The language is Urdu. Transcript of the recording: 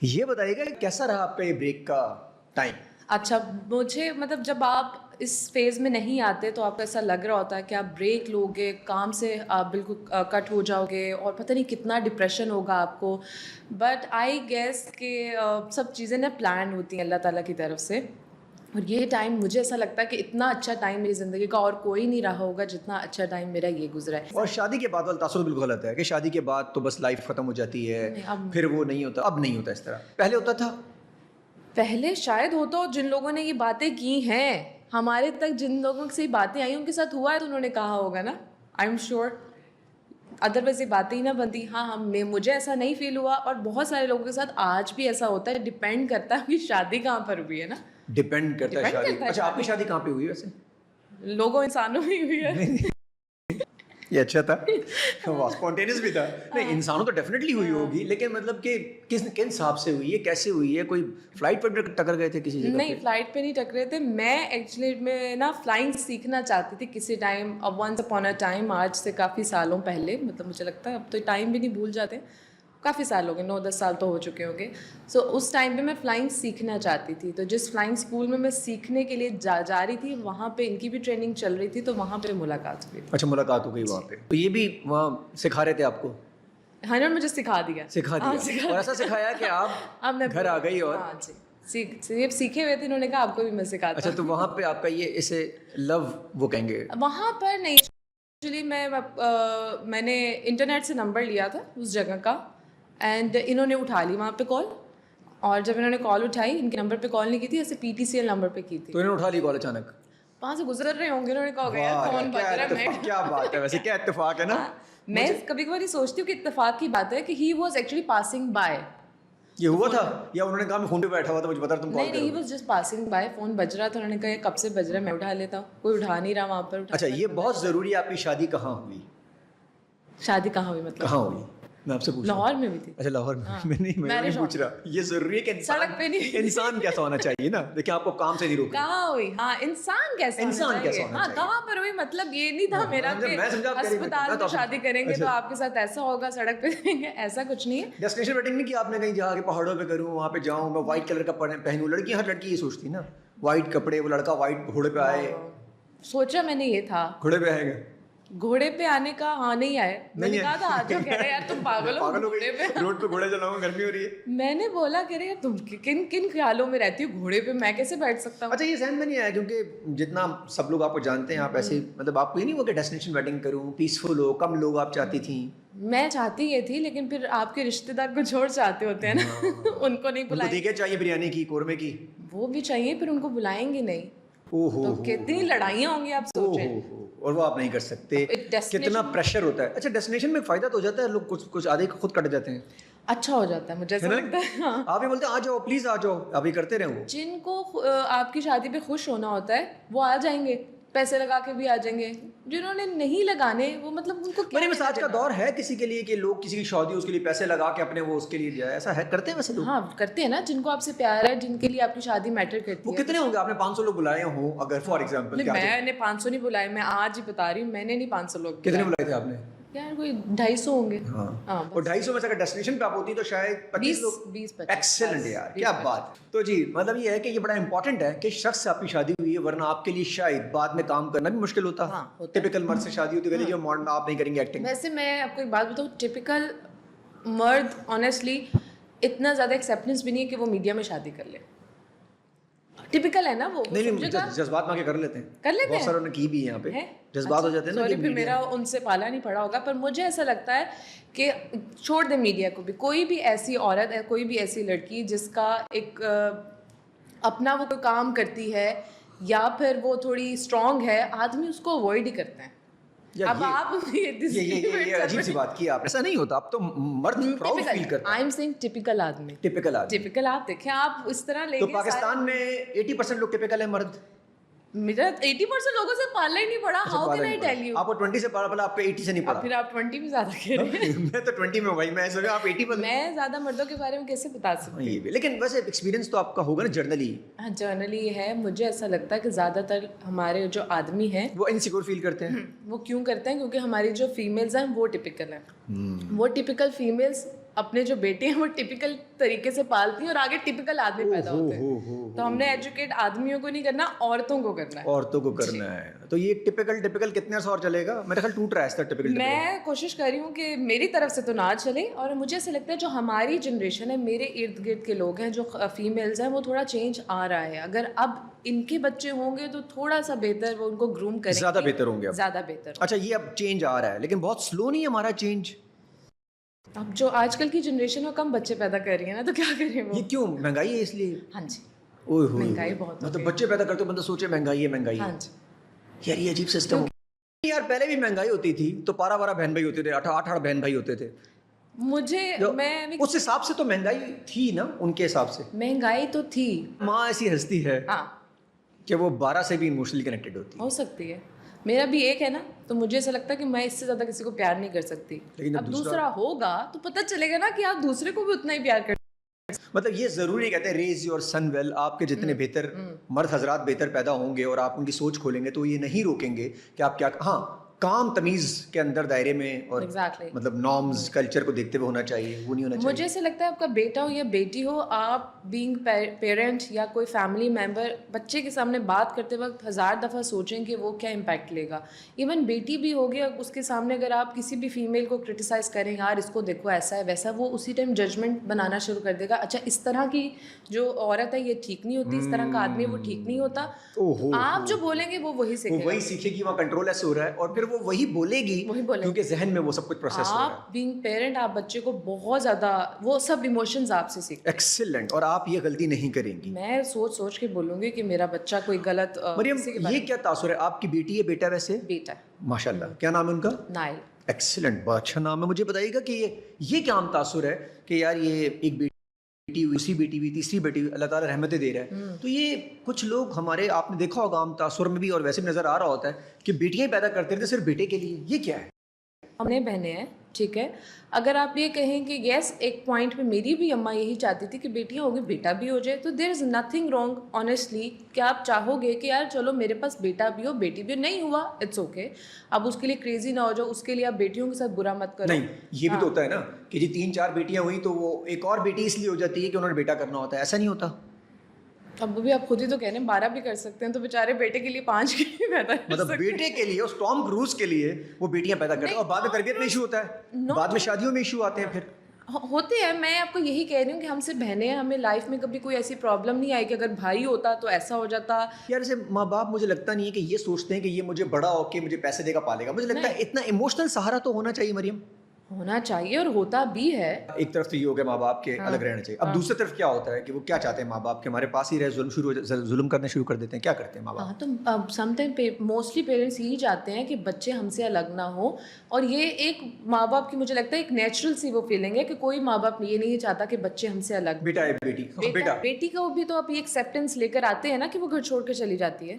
یہ بتائیے گا کیسا رہا آپ کا یہ بریک کا ٹائم؟ اچھا مجھے مطلب جب آپ اس فیز میں نہیں آتے تو آپ کو ایسا لگ رہا ہوتا ہے کہ آپ بریک لو گے, کام سے آپ بالکل کٹ ہو جاؤ گے اور پتہ نہیں کتنا ڈپریشن ہوگا آپ کو. بٹ آئی گیس کہ سب چیزیں نا پلان ہوتی ہیں اللہ تعالیٰ کی طرف سے, اور یہ ٹائم مجھے ایسا لگتا ہے کہ اتنا اچھا ٹائم میری زندگی کا اور کوئی نہیں رہا ہوگا جتنا اچھا ٹائم میرا یہ گزرا ہے. اور شادی کے بعد والا تاثر بالکل غلط ہے کہ شادی کے بعد تو بس لائف ختم ہو جاتی ہے, پھر وہ نہیں ہوتا. اب نہیں ہوتا اس طرح, پہلے ہوتا تھا. پہلے شاید ہوتا ہو, جن لوگوں نے یہ باتیں کی ہیں ہمارے تک, جن لوگوں سے یہ باتیں آئی ان کے ساتھ ہوا ہے تو انہوں نے کہا ہوگا نا, آئی ایم شیور. ادروائز یہ باتیں ہی نہ بنتی. ہاں مجھے ایسا نہیں فیل ہوا, اور بہت سارے لوگوں کے ساتھ آج بھی ایسا ہوتا ہے. ڈپینڈ کرتا ہے کہ شادی کہاں پر ہوئی ہے نا, ڈپینڈ کرتا ہے شادی. اچھا آپ کی شادی کہاں پہ ہوئی ویسے؟ لوگوں انسانوں میں ہوئی ہے. یہ اچھا تھا, اسپونٹینیس بھی تھا. نہیں انسانوں تو ڈیفینیٹلی ہوئی ہوگی, لیکن مطلب کہ کن حساب سے ہوئی ہے, کیسے ہوئی ہے؟ کوئی فلائٹ پر ٹکر گئے تھے کسی جگہ؟ نہیں فلائٹ پہ نہیں ٹکرے تھے. میں ایکچولی میں نا فلائنگ سیکھنا چاہتی تھی کسی time, once upon a time, آج سے کافی سالوں پہلے. مطلب مجھے لگتا ہے اب تو ٹائم بھی نہیں بھول جاتے, کافی سال ہو گئے, 9-10 سال تو ہو چکے ہوں گے. سو اس ٹائم پہ میں فلائنگ سیکھنا چاہتی تھی. تو جس فلائنگ اسکول میں سیکھنے کے لیے جا رہی تھی, وہاں پہ ان کی بھی ٹریننگ چل رہی تھی, تو وہاں پہ ملاقات ہوئی. اچھا ملاقات ہو گئی وہاں پہ, تو یہ بھی وہاں سکھا رہے تھے آپ کو؟ ہاں نے مجھے سکھا دیا, اور ایسا سکھایا کہ آپ گھر آ گئی. اور ہاں جی سیکھے ہوئے تھے, انہوں نے کہا آپ کو بھی میں سکھاتا ہوں. اچھا تو وہاں پہ آپ کا یہ اسے لو وہ کہیں گے وہاں پر نہیں, ایکچولی میں نے انٹرنیٹ سے نمبر لیا تھا اس جگہ کا, اینڈ انہوں نے اٹھا لی وہاں پہ کال. اور جب انہوں نے کال اٹھائی, ان کے نمبر پہ کال نہیں کی تھی, ایسے PTCL نمبر پہ کی تھی. تو انہوں نے اٹھا لی کال اچانک, وہاں سے گزر رہے ہوں گے, انہوں نے کہا فون بج رہا ہے. کیا بات ہے ویسے, کیا اتفاق ہے نا. میں کبھی کبھی سوچتی ہوں کہ اتفاق کی بات ہے کہ he was actually passing by. یہ ہوا تھا یا انہوں نے کہا میں فون پہ بیٹھا ہوا تھا مجھے پتا تم کال کرو؟ نہیں, he was just passing by. Phone بج رہا تھا, انہوں نے کہا کب سے بج رہا ہے, میں اٹھا لیتا ہوں. کوئی اٹھا نہیں رہا وہاں پر. اچھا یہ بہت ضروری ہے, آپ کی شادی کہاں ہوئی؟ شادی کہاں ہوئی مطلب کہاں ہوئی میں آپ سے پوچھ رہا ہوں. لاہور میں بھی تھی. اچھا لاہور میں نہیں پوچھ رہا, یہ ضروری ہے کہ سڑک پہ نہیں, انسان کیسا ہونا چاہیے نا. دیکھیں آپ کو کام سے نہیں روکا. کہاں ہوئی, ہاں انسان کیسا ہونا چاہیے, ہاں کہاں پر ہوئی. مطلب یہ نہیں تھا میرا کہ ہسپتال میں شادی کریں گے تو آپ کے ساتھ ایسا ہوگا, سڑک پہ کریں گے, ایسا کچھ نہیں ہے. ڈیسٹینیشن ویڈنگ نہیں کیا آپ نے کہیں جا کے پہاڑوں پہ کروں, وہاں پہ جاؤں, میں وائٹ کلر کا پہنوں. لڑکی ہر لڑکی یہ سوچتی نا, وائٹ کپڑے, وہ لڑکا وائٹ گھوڑے پہ آئے. سوچا میں نے یہ تھا گھوڑے پہ آئے گا, گھوڑے پہ آنے کا. ہاں نہیں آئے, میں نے کہا تھا آ جاؤ, کہہ رہے یار تم پاگل ہو گھوڑے پہ, روڈ پہ گھوڑے چلاؤں, گرمی ہو رہی ہے. میں نے بولا کہ یار تم کن خیالوں میں رہتی ہو, گھوڑے پہ میں کیسے بیٹھ سکتا ہوں. اچھا یہ ذہن میں نہیں آیا کیونکہ جتنا سب لوگ آپ کو جانتے ہیں, آپ ایسے مطلب آپ کو یہ نہیں ہوا کہ ڈیسٹینیشن ویڈنگ کروں, پیسفل ہو, کم لوگ آپ چاہتی تھیں؟ میں چاہتی یہ تھی, لیکن پھر آپ کے رشتے دار کچھ اور چاہتے ہوتے ہیں نا, ان کو نہیں بلائیں. دیکھے چاہیے بریانی کی, قورمے کی, وہ بھی چاہیے, پھر ان کو بلائیں گے نہیں. تو کتنی لڑائیاں ہوں گی آپ سوچیں, اور وہ آپ نہیں کر سکتے. کتنا پریشر ہوتا ہے. اچھا ڈیسٹینیشن میں فائدہ تو ہو جاتا ہے, لوگ کچھ آدھے خود کٹ جاتے ہیں. اچھا ہو جاتا ہے, مجھے ایسا لگتا ہے. آپ یہ بولتے ہیں آ جاؤ پلیز آ جاؤ, آپ یہ کرتے رہے. وہ جن کو آپ کی شادی پہ خوش ہونا ہوتا ہے وہ آ جائیں گے, پیسے لگا کے بھی آ جائیں گے. جنہوں نے نہیں لگانے وہ مطلب ان کو میرے میں آج کا دور ہے کسی کے لیے کہ لوگ کسی کی شادی اس کے لیے پیسے لگا کے اپنے وہ اس کے لیے جائے, ایسا ہے کرتے ہیں ویسے لوگ؟ ہاں کرتے ہیں نا, جن کو آپ سے پیار ہے, جن کے لیے آپ کی شادی میٹر کرتی ہے. وہ کتنے ہوں گے؟ آپ نے 500 لوگ بلائے ہوں اگر فار ایگزامپل. میں نے 500 نہیں بلائے, میں آج ہی بتا رہی ہوں, میں نے نہیں 500 لوگ. کتنے بلائے تھے آپ نے؟ یار کوئی 250 ہوں گے. ہاں, اور 250 میں سے اگر ڈیسٹینیشن پہ آپ ہوتی تو شاید 25 لوگ. 20-25. ایکسلنٹ یار, کیا بات. تو جی مطلب یہ ہے کہ یہ بڑا امپورٹنٹ ہے کہ شخص سے آپ کی شادی ہوئی ہے, ورنہ آپ کے لیے شاید بعد میں کام کرنا بھی مشکل ہوتا. ٹپیکل مرد سے شادی ہوتی ہے کہ ماڈرن آپ نہیں کریں گے ایکٹنگ. ویسے میں آپ کو ایک بات بتاؤں, ٹپیکل مرد آنیسٹلی اتنا زیادہ ایکسیپٹنس بھی نہیں ہے کہ وہ میڈیا میں شادی کر لے. ٹپیکل ہے نا وہ, نہیں جذبات میں کر لیتے ہیں, بہت ساروں نے کی بھی یہاں پہ, جذبات ہو جاتے ہیں نا. سوری پھر میرا ان سے پالا نہیں پڑا ہوگا, پر مجھے ایسا لگتا ہے کہ چھوڑ دیں میڈیا کو بھی. کوئی بھی ایسی عورت ہے, کوئی بھی ایسی لڑکی جس کا ایک اپنا وہ کوئی کام کرتی ہے یا پھر وہ تھوڑی اسٹرانگ ہے, آدمی اس کو اوائڈ ہی کرتے ہیں. اب آپ یہ عجیب سی بات کی آپ, ایسا نہیں ہوتا. اب تو مرد پراؤڈ فیل کرتا ہے. آئی ایم سیئنگ ٹپیکل آدمی, ٹپیکل آپ دیکھیں, آپ اس طرح لیں گے. تو پاکستان میں 80% لوگ ٹپیکل ہیں مرد. میرا 80% لوگوں سے پالنا ہی نہیں پڑا. How can I tell you. آپ کو 20 سے پالا, آپ کو 80 سے نہیں پڑا. پھر آپ 20 بھی زیادہ کہہ رہے ہیں. میں تو 20 میں ہوں بھائی, میں سوچا آپ 80 پر. میں زیادہ مردوں کے بارے میں کیسے بتا سکتی ہوں. لیکن ویسے ایکسپیرینس تو آپ کا ہوگا نا جرنلی. ہاں جرنلی ہے. مجھے ایسا لگتا ہے کہ زیادہ تر ہمارے جو آدمی ہیں وہ انسیکیور فیل کرتے ہیں. وہ کیوں کرتے ہیں؟ کیونکہ ہماری جو فیمیلز ہیں وہ ٹپیکل ہیں. وہ ٹپیکل فیمیلز اپنے جو بیٹے ہیں وہ ٹپیکل طریقے سے پالتی ہیں اور آگے ٹپیکل آدمی پیدا ہوتے ہیں. تو ہم نے ایجوکیٹ آدمیوں کو نہیں کرنا, عورتوں کو کرنا ہے. عورتوں کو کرنا ہے. تو یہ ٹپیکل کتنے عرصہ اور چلے گا؟ میرے خیال ٹوٹ رہا ہے اس طرح ٹپیکل. میں کوشش کر رہی ہوں کہ میری طرف سے تو نہ چلے, اور مجھے ایسا لگتا ہے جو ہماری جنریشن ہے, میرے ارد گرد کے لوگ ہیں جو فیمیلز ہیں, وہ تھوڑا چینج آ رہا ہے. اگر اب ان کے بچے ہوں گے تو تھوڑا سا بہتر وہ ان کو گروم کریں گے, زیادہ بہتر ہوں گے, زیادہ بہتر. اچھا یہ اب چینج آ رہا ہے لیکن بہت سلو نہیں ہے ہمارا چینج. اب جو آج کل کی جنریشن ہے کم بچے پیدا کر رہی ہے نا, تو کیا کریں وہ. یہ کیوں؟ مہنگائی ہے اس لیے؟ ہاں جی, مہنگائی بہت, مطلب بچے پیدا کرتے بندہ سوچے مہنگائی ہے مہنگائی. ہاں جی یار یہ عجیب سسٹم. یار پہلے بھی مہنگائی ہوتی تھی تو 12 بہن بھائی ہوتے تھے, 8 بہن بھائی ہوتے تھے. مجھے میں اس حساب سے تو مہنگائی تھی نا, ان کے حساب سے مہنگائی تو تھی. ماں ایسی ہستی ہے ہاں کہ وہ 12 سے بھی ایموشنلی کنیکٹڈ ہوتی ہے. ہو سکتی ہے. میرا بھی ایک ہے نا, تو مجھے ایسا لگتا ہے کہ میں اس سے زیادہ کسی کو پیار نہیں کر سکتی. اب دوسرا ہوگا تو پتہ چلے گا نا کہ آپ دوسرے کو بھی اتنا ہی پیار کر. مطلب یہ ضروری کہتے ہیں ریز یور سن ویل. آپ کے جتنے بہتر مرد حضرات بہتر پیدا ہوں گے اور آپ ان کی سوچ کھولیں گے تو یہ نہیں روکیں گے کہ آپ کیا, ہاں کام تمیز کے اندر دائرے میں, اور مطلب نارمز کلچر کو دیکھتے ہوئے ہونا چاہیے, وہ نہیں ہونا چاہیے. مجھے ایسا لگتا ہے آپ کا بیٹا ہو یا بیٹی ہو, آپ بینگ پیرنٹ یا کوئی فیملی ممبر بچے کے سامنے بات کرتے وقت 1000 دفعہ سوچیں کہ وہ کیا امپیکٹ لے گا. ایون بیٹی بھی ہوگی, اس کے سامنے اگر آپ کسی بھی فیمیل کو کرٹیسائز کریں, یار اس کو دیکھو ایسا ہے ویسا, وہ اسی ٹائم ججمنٹ بنانا شروع کر دے گا. اچھا اس طرح کی جو عورت ہے یہ ٹھیک نہیں ہوتی, اس طرح کا آدمی وہ ٹھیک نہیں ہوتا. آپ جو بولیں گے وہ وہی سیکھے گی, وہاں کنٹرول ایسے ہو رہا ہے اور پھر وہ وہی بولے گی کیونکہ ذہن میں وہ سب کچھ پروسیس ہو رہا ہے. آپ بینگ پیرنٹ آپ بچے کو بہت زیادہ وہ سب ایموشنز آپ سے سیکھتے ہیں. ایکسیلنٹ. اور آپ یہ غلطی نہیں کریں گی. میں سوچ کے بولوں گی کہ میرا بچہ کوئی غلط. مریم یہ کیا تاثر ہے, آپ کی بیٹی ہے بیٹا؟ ویسے بیٹا ماشاء اللہ, کیا نام ہے ان کا؟ نائل. ایکسیلنٹ, بہت اچھا نام ہے. مجھے بتائیے گا کہ یہ کیا عام تاثر ہے کہ یار یہ ایک بیٹی دوسری بیٹی ہوئی, تیسری بیٹی ہوئی, اللہ تعالیٰ رحمتیں دے رہا ہے. تو یہ کچھ لوگ ہمارے, آپ نے دیکھا ہوگا عام تاثر میں بھی اور ویسے بھی نظر آ رہا ہوتا ہے کہ بیٹیاں پیدا کرتے رہتے صرف بیٹے کے لیے. یہ کیا ہے؟ ہم نے بہنیں ہیں, ٹھیک ہے. اگر آپ یہ کہیں کہ یس ایک پوائنٹ پہ میری بھی اماں یہی چاہتی تھی کہ بیٹیاں ہوگی بیٹا بھی ہو جائے, تو دیر از نتھنگ رانگ آنیسٹلی کہ آپ چاہو گے کہ یار چلو میرے پاس بیٹا بھی ہو بیٹی بھی نہیں ہوا, اٹس اوکے. اب اس کے لیے کریزی نہ ہو جاؤ, اس کے لیے آپ بیٹیوں کے ساتھ برا مت کرو. نہیں یہ بھی تو ہوتا ہے نا کہ جی 3-4 بیٹیاں ہوئی تو وہ ایک اور بیٹی اس لیے ہو جاتی ہے کہ انہوں نے بیٹا کرنا ہوتا ہے, ایسا نہیں ہوتا. اب بھی آپ خود ہی تو کہہ رہے ہیں 12 بھی کر سکتے ہیں, تو بیچارے بیٹے کے لیے 5 کے لیے پیدا کر مطلب بیٹے کے لیے, اس ٹام کروز کے لیے وہ بیٹیاں پیدا کرتے ہیں, اور بعد میں تربیت میں ایشو ہوتا ہے, بعد میں شادیوں میں ایشو آتے ہیں پھر ہوتے ہیں. میں آپ کو یہی کہہ رہی ہوں کہ ہم سے بہنیں ہیں, ہمیں لائف میں کبھی کوئی ایسی پرابلم نہیں آئی کہ اگر بھائی ہوتا تو ایسا ہو جاتا. یار ایسے ماں باپ مجھے لگتا نہیں ہے کہ یہ سوچتے ہیں کہ یہ مجھے بڑا ہو کے مجھے پیسے دے گا پالے گا. مجھے لگتا ہے اتنا ایموشنل سہارا تو ہونا چاہیے مریم. ہونا چاہیے اور ہوتا بھی ہے. ایک طرف تو یہ ہو گیا ماں باپ کے الگ رہنا چاہیے. اب دوسری طرف کیا ہوتا ہے کہ وہ کیا چاہتے ہیں ماں باپ کے ہمارے پاس ہی رہے, ظلم کرنا شروع کر دیتے ہیں. کیا کرتے ہیں ماں باپ؟ تو سم ٹائم موسٹلی پیرنٹس یہی چاہتے ہیں کہ بچے ہم سے الگ نہ ہوں, اور یہ ایک ماں باپ کی مجھے لگتا ہے ایک نیچرل سی وہ فیلنگ ہے کہ کوئی ماں باپ یہ نہیں چاہتا کہ بچے ہم سے الگ. بیٹا ہے بیٹی, بیٹی کو بھی تو آپ یہ ایکسیپٹینس لے کر آتے ہیں نا کہ وہ گھر چھوڑ کے چلی جاتی ہے.